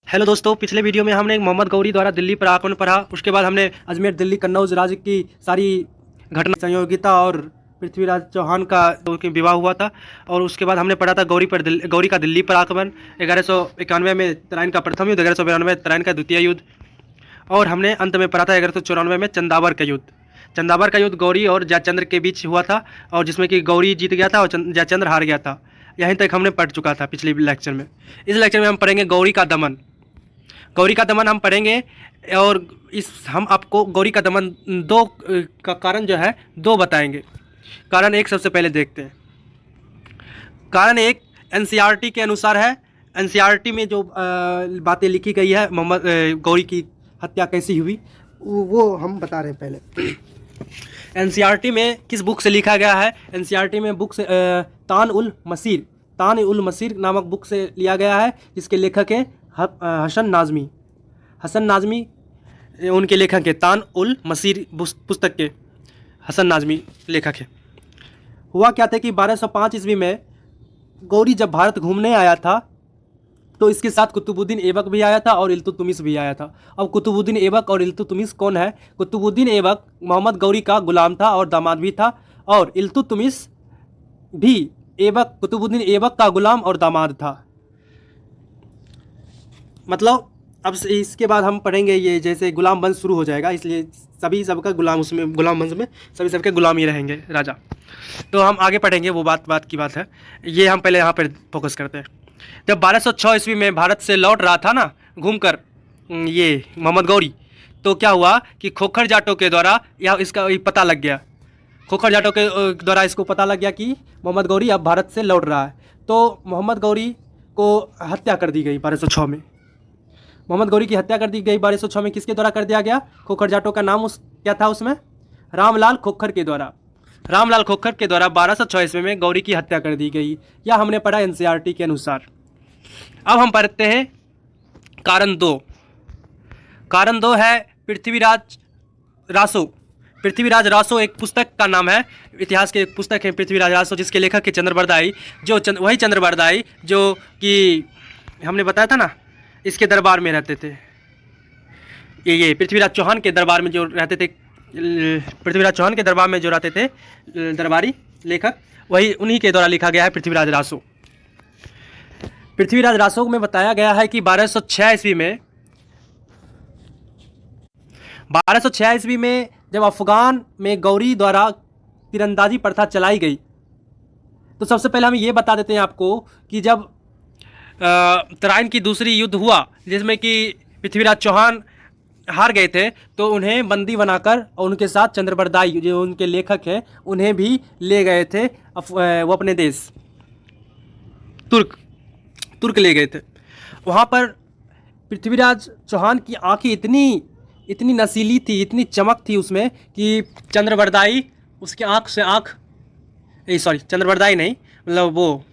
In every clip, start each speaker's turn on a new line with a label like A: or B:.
A: Hello दोस्तों, पिछले video में हमने मोहम्मद गौरी द्वारा दिल्ली पर आक्रमण पढ़ा। उसके बाद हमने अजमेर दिल्ली कन्नौज राज्य की सारी घटना संयोगिता और पृथ्वीराज चौहान का जो विवाह हुआ था। और उसके बाद हमने पढ़ा था गौरी का दिल्ली पर आक्रमण 1191 में तराइन का प्रथम युद्ध, 1192 में तराइन का द्वितीय युद्ध। और हमने अंत में पढ़ा था 1194 में चंदावर का युद्ध। चंदावर का युद्ध गौरी और जयचंद्र के बीच हुआ था, और जिसमें कि गौरी जीत गया था और जयचंद्र हार गया था। यहीं तक हमने पढ़ चुका था पिछले लेक्चर में। इस लेक्चर में हम पढ़ेंगे गौरी का दमन। गौरी का दमन हम पढ़ेंगे, और हम आपको गौरी का दमन दो का कारण जो है दो बताएंगे। कारण एक सबसे पहले देखते हैं। कारण एक एनसीईआरटी के अनुसार है। एनसीईआरटी में जो बातें लिखी गई है मोहम्मद गौरी की हत्या कैसी हुई वो हम बता रहे हैं पहले। एनसीईआरटी में किस बुक से लिखा गया है? एनसीईआरटी में बुक से तान उल मसीर नामक बुक से लिया गया है, जिसके लेखक है हसन नाज़मी उनके लेखक है। तान उल मसीर पुस्तक के हसन नाज़मी लेखक है। हुआ क्या था कि 1205 ईस्वी में गौरी जब भारत घूमने आया था तो इसके साथ कुतुबुद्दीन ऐबक भी आया था और इल्तुतमिश भी आया था। अब कुतुबुद्दीन ऐबक और इल्तुतमिश कौन है? कुतुबुद्दीन ऐबक मोहम्मद गौरी का गुलाम था और दामाद भी था, और इल्तुतमिश भी कुतुबुद्दीन ऐबक का गुलाम और दामाद था। मतलब अब इसके बाद हम पढ़ेंगे ये जैसे गुलाम वंश शुरू हो जाएगा, इसलिए सभी सबका गुलाम वंश में सभी सबके गुलाम ही रहेंगे राजा। तो हम आगे पढ़ेंगे, वो बात की बात है। ये हम पहले यहाँ पर फोकस करते हैं। जब 1206 ईस्वी में भारत से लौट रहा था ना घूमकर ये मोहम्मद गौरी, तो क्या हुआ कि खोखर जाटों के द्वारा इसका पता लग गया। खोखर जाटों के द्वारा इसको पता लग गया कि मोहम्मद गौरी अब भारत से लौट रहा है। तो मोहम्मद गौरी को हत्या कर दी गई 1206 में। मोहम्मद गौरी की हत्या कर दी गई 1206 में। किसके द्वारा कर दिया गया? खोखर जाटों का नाम क्या था उसमें? रामलाल खोखर के द्वारा। रामलाल खोखर के द्वारा 1206 ईस्वी में गौरी की हत्या कर दी गई। यह हमने पढ़ा एनसीईआरटी के अनुसार। अब हम पढ़ते हैं कारण दो। कारण दो है पृथ्वीराज रासो एक पुस्तक का नाम है, इतिहास के एक पुस्तक है पृथ्वीराज रासो, जिसके लेखक है चंद्रबरदाई। वही चंद्रबरदाई जो कि हमने बताया था ना, इसके दरबार में रहते थे। ये पृथ्वीराज चौहान के दरबार में जो रहते थे, पृथ्वीराज चौहान के दरबार में जो रहते थे दरबारी लेखक, वही उन्हीं के द्वारा लिखा गया है पृथ्वीराज रासो। पृथ्वीराज रासो में बताया गया है कि 1206 ईस्वी में जब अफगान में गौरी द्वारा तीरंदाजी प्रथा चलाई गई, तो सबसे पहले हम ये बता देते हैं आपको कि जब तराइन की दूसरी युद्ध हुआ, जिसमें कि पृथ्वीराज चौहान हार गए थे, तो उन्हें बंदी बनाकर और उनके साथ चंद्रबरदाई जो उनके लेखक हैं उन्हें भी ले गए थे वो अपने देश तुर्क ले गए थे। वहाँ पर पृथ्वीराज चौहान की आँखें इतनी नसीली थी, इतनी चमक थी उसमें कि चंद्रबरदाई उसके चंद्रबरदाई नहीं, मतलब वो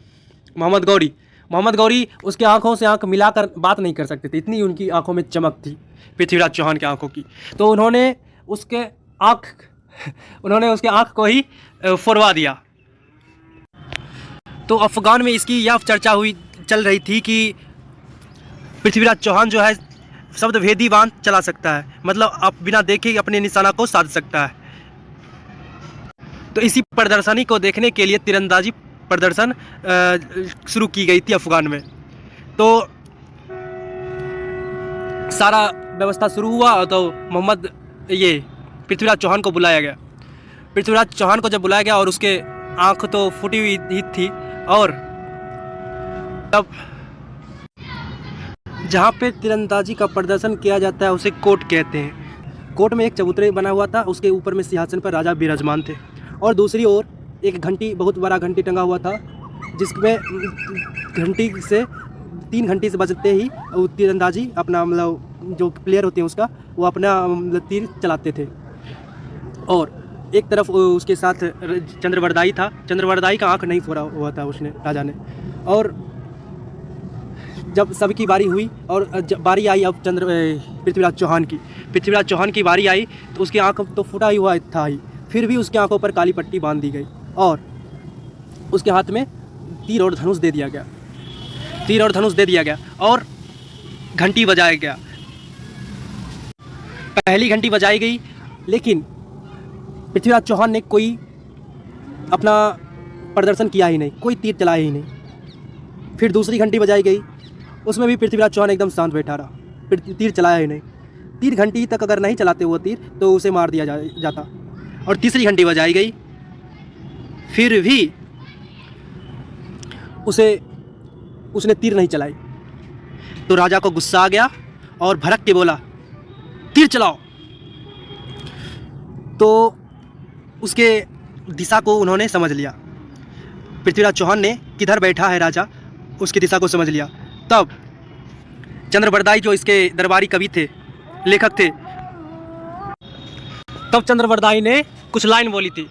A: मोहम्मद गौरी उसके आँखों से आँख मिलाकर बात नहीं कर सकते थे, इतनी उनकी आँखों में चमक थी पृथ्वीराज चौहान की आँखों की। तो उन्होंने उसके आँख को ही फोड़वा दिया। तो अफगान में इसकी यह चर्चा चल रही थी कि पृथ्वीराज चौहान जो है शब्द भेदी बाण चला सकता है, मतलब आप बिना देखे अपने निशाना को साध सकता है। तो इसी प्रदर्शनी को देखने के लिए तीरंदाजी प्रदर्शन शुरू की गई थी अफगान में। तो सारा व्यवस्था शुरू हुआ, तो पृथ्वीराज चौहान को बुलाया गया। पृथ्वीराज चौहान को जब बुलाया गया और उसके आंख तो फूटी हुई ही थी, और तब जहाँ पे तीरंदाजी का प्रदर्शन किया जाता है उसे कोर्ट कहते हैं। कोर्ट में एक चबूतरे बना हुआ था, उसके ऊपर में सिंहासन पर राजा विराजमान थे, और दूसरी ओर एक घंटी, बहुत बड़ा घंटी टंगा हुआ था, जिसमें घंटी से 3 घंटी से बजते ही तीरंदाजी अपना मतलब जो प्लेयर होते हैं उसका वो अपना तीर चलाते थे। और एक तरफ उसके साथ चंद्रबरदाई था। चंद्रबरदाई का आँख नहीं फोड़ा हुआ था उसने, राजा ने। और जब सबकी बारी हुई और जब बारी आई अब पृथ्वीराज चौहान की बारी आई, तो उसकी आँख तो फूटा ही हुआ था ही, फिर भी उसकी आंखों पर काली पट्टी बांध दी गई और उसके हाथ में तीर और धनुष दे दिया गया। और घंटी बजाया गया। पहली घंटी बजाई गई, लेकिन पृथ्वीराज चौहान ने कोई अपना प्रदर्शन किया ही नहीं, कोई तीर चलाया ही नहीं। फिर दूसरी घंटी बजाई गई, उसमें भी पृथ्वीराज चौहान एकदम शांत बैठा रहा, तीर चलाया ही नहीं। 3 घंटी तक अगर नहीं चलाते वो तीर तो उसे मार दिया जाता। और तीसरी घंटी बजाई गई, फिर भी उसने तीर नहीं चलाई। तो राजा को गुस्सा आ गया और भड़क के बोला, तीर चलाओ। तो उसके दिशा को उन्होंने समझ लिया। पृथ्वीराज चौहान ने किधर बैठा है राजा, उसकी दिशा को समझ लिया। तब चंद्रबरदाई जो इसके दरबारी कवि थे, लेखक थे, तब चंद्रबरदाई ने कुछ लाइन बोली थी,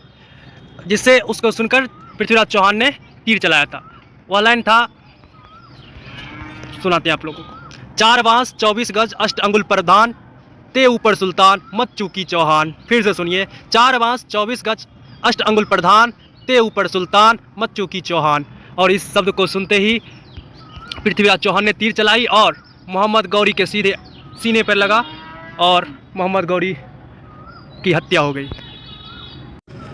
A: जिससे उसको सुनकर पृथ्वीराज चौहान ने तीर चलाया था। वह लाइन था, सुनाते हैं आप लोगों को। 4 बांस 24 गज 8 अंगुल प्रधान, ते ऊपर सुल्तान मत चूकी चौहान। फिर से सुनिए, 4 बांस 24 गज 8 अंगुल प्रधान, ते ऊपर सुल्तान मत चूकी चौहान। और इस शब्द को सुनते ही पृथ्वीराज चौहान ने तीर चलाई और मोहम्मद गौरी के सीधे सीने पर लगा और मोहम्मद गौरी की हत्या हो गई।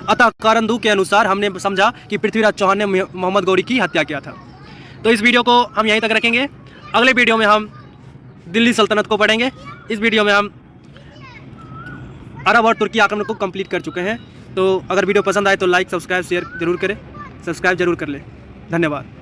A: अतः कारण 2 के अनुसार हमने समझा कि पृथ्वीराज चौहान ने मोहम्मद गौरी की हत्या किया था। तो इस वीडियो को हम यहीं तक रखेंगे। अगले वीडियो में हम दिल्ली सल्तनत को पढ़ेंगे। इस वीडियो में हम अरब और तुर्की आक्रमण को कंप्लीट कर चुके हैं। तो अगर वीडियो पसंद आए तो लाइक, सब्सक्राइब, शेयर जरूर करें, सब्सक्राइब जरूर कर लें। धन्यवाद।